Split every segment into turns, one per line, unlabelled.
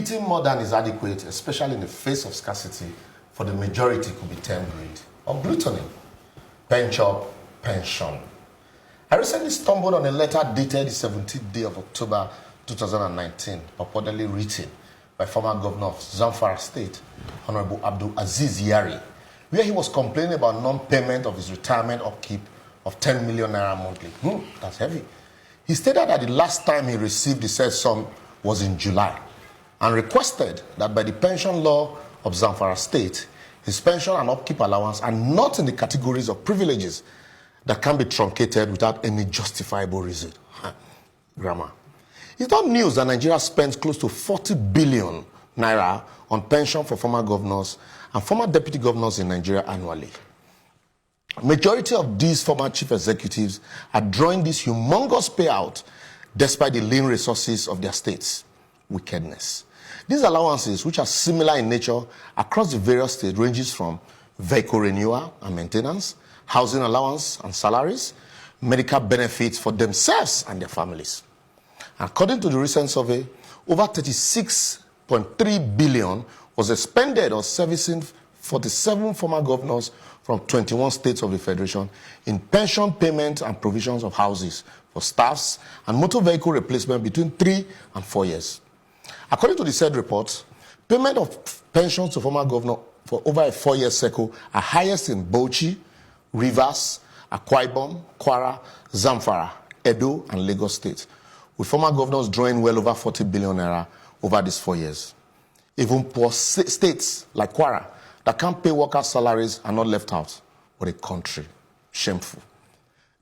Eating more than is adequate, especially in the face of scarcity, for the majority could be termed greed or gluttony. Penchop, pension. I recently stumbled on a letter dated the 17th day of October 2019, purportedly written by former governor of Zamfara State, Honorable Abdul Aziz Yari, where he was complaining about non-payment of his retirement upkeep of 10 million naira monthly. That's heavy. He stated that the last time he received the said sum was in July and requested that by the pension law of Zamfara State, his pension and upkeep allowance are not in the categories of privileges that can be truncated without any justifiable reason. Grammar. It's not news that Nigeria spends close to 40 billion naira on pension for former governors and former deputy governors in Nigeria annually. Majority of these former chief executives are drawing this humongous payout despite the lean resources of their states. Wickedness. These allowances, which are similar in nature across the various states, ranges from vehicle renewal and maintenance, housing allowance and salaries, medical benefits for themselves and their families. According to the recent survey, over 36.3 billion was expended on servicing 47 former governors from 21 states of the Federation in pension payment and provisions of houses for staffs and motor vehicle replacement between 3 and 4 years. According to the said report, payment of pensions to former governor for over a 4-year cycle are highest in Bauchi, Rivers, Akwa Ibom, Kwara, Zamfara, Edo, and Lagos states, with former governors drawing well over 40 billion naira over these 4 years. Even poor states like Kwara that can't pay workers' salaries are not left out. What a country. Shameful.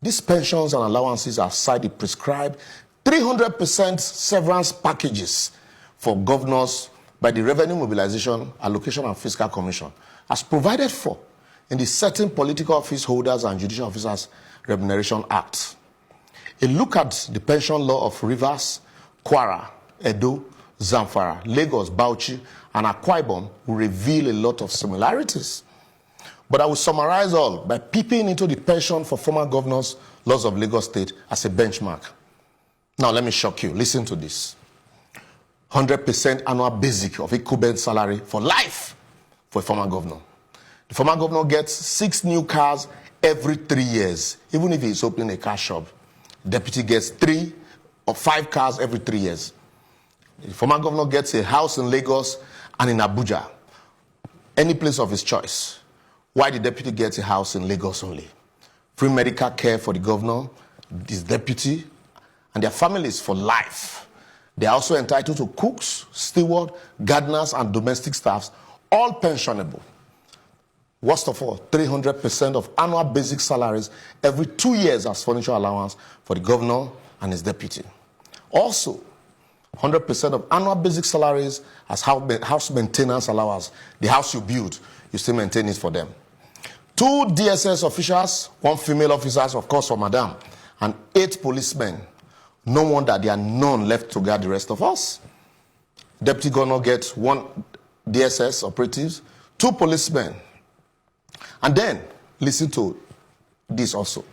These pensions and allowances are aside the prescribed 300% severance packages for governors by the Revenue Mobilization, Allocation and Fiscal Commission, as provided for in the Certain Political Office Holders and Judicial Officers Remuneration Act. A look at the pension law of Rivers, Kwara, Edo, Zamfara, Lagos, Bauchi, and Akwa Ibom will reveal a lot of similarities. But I will summarize all by peeping into the pension for former governors laws of Lagos State as a benchmark. Now let me shock you. Listen to this. 100% annual basic of equivalent salary for life for a former governor. The former governor gets 6 new cars every 3 years, even if he's opening a car shop. The deputy gets 3 or 5 cars every 3 years. The former governor gets a house in Lagos and in Abuja, any place of his choice. Why the deputy gets a house in Lagos only? Free medical care for the governor, his deputy, and their families for life. They are also entitled to cooks, steward, gardeners, and domestic staffs, all pensionable. Worst of all, 300% of annual basic salaries every 2 years as furniture allowance for the governor and his deputy. Also, 100% of annual basic salaries as house maintenance allowance. The house you build, you still maintain it for them. 2 DSS officials, 1 female officer, of course, for madam, and 8 policemen. No wonder there are none left to guard the rest of us. Deputy governor gets 1 DSS operatives, 2 policemen. And then, listen to this also.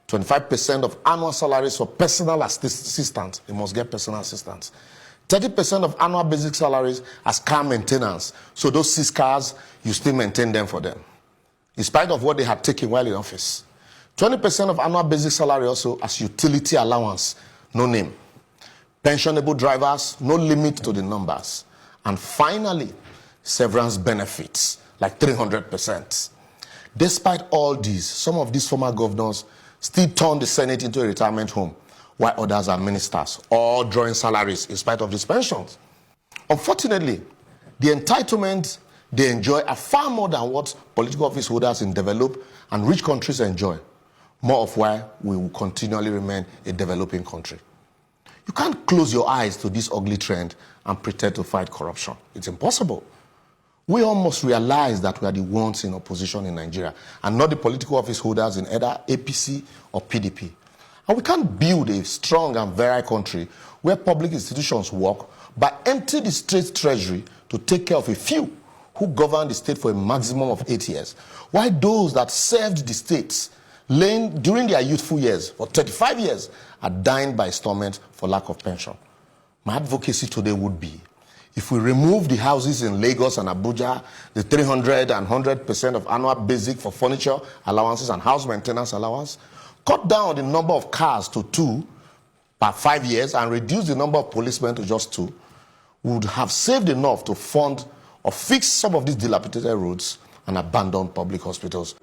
25% of annual salaries for personal assistants. They must get personal assistants. 30% of annual basic salaries as car maintenance. So those 6 cars, you still maintain them for them, in spite of what they had taken while in office. 20% of annual basic salary also as utility allowance. No name. Pensionable drivers, no limit to the numbers. And finally, severance benefits, like 300%. Despite all these, some of these former governors still turn the Senate into a retirement home, while others are ministers, all drawing salaries in spite of these pensions. Unfortunately, the entitlements they enjoy are far more than what political office holders in developed and rich countries enjoy. More of why we will continually remain a developing country. You can't close your eyes to this ugly trend and pretend to fight corruption. It's impossible. We all must realize that we are the ones in opposition in Nigeria and not the political office holders in either APC or PDP. And we can't build a strong and virile country where public institutions work but empty the state treasury to take care of a few who govern the state for a maximum of 8 years, while those that served the states during their youthful years for 35 years are dying by installment for lack of pension. My advocacy today would be, If we remove the houses in Lagos and Abuja, the 300 and 100% of annual basic for furniture allowances and house maintenance allowance, cut down the number of cars to 2 per 5 years and reduce the number of policemen to just 2, we would have saved enough to fund or fix some of these dilapidated roads and abandoned public hospitals.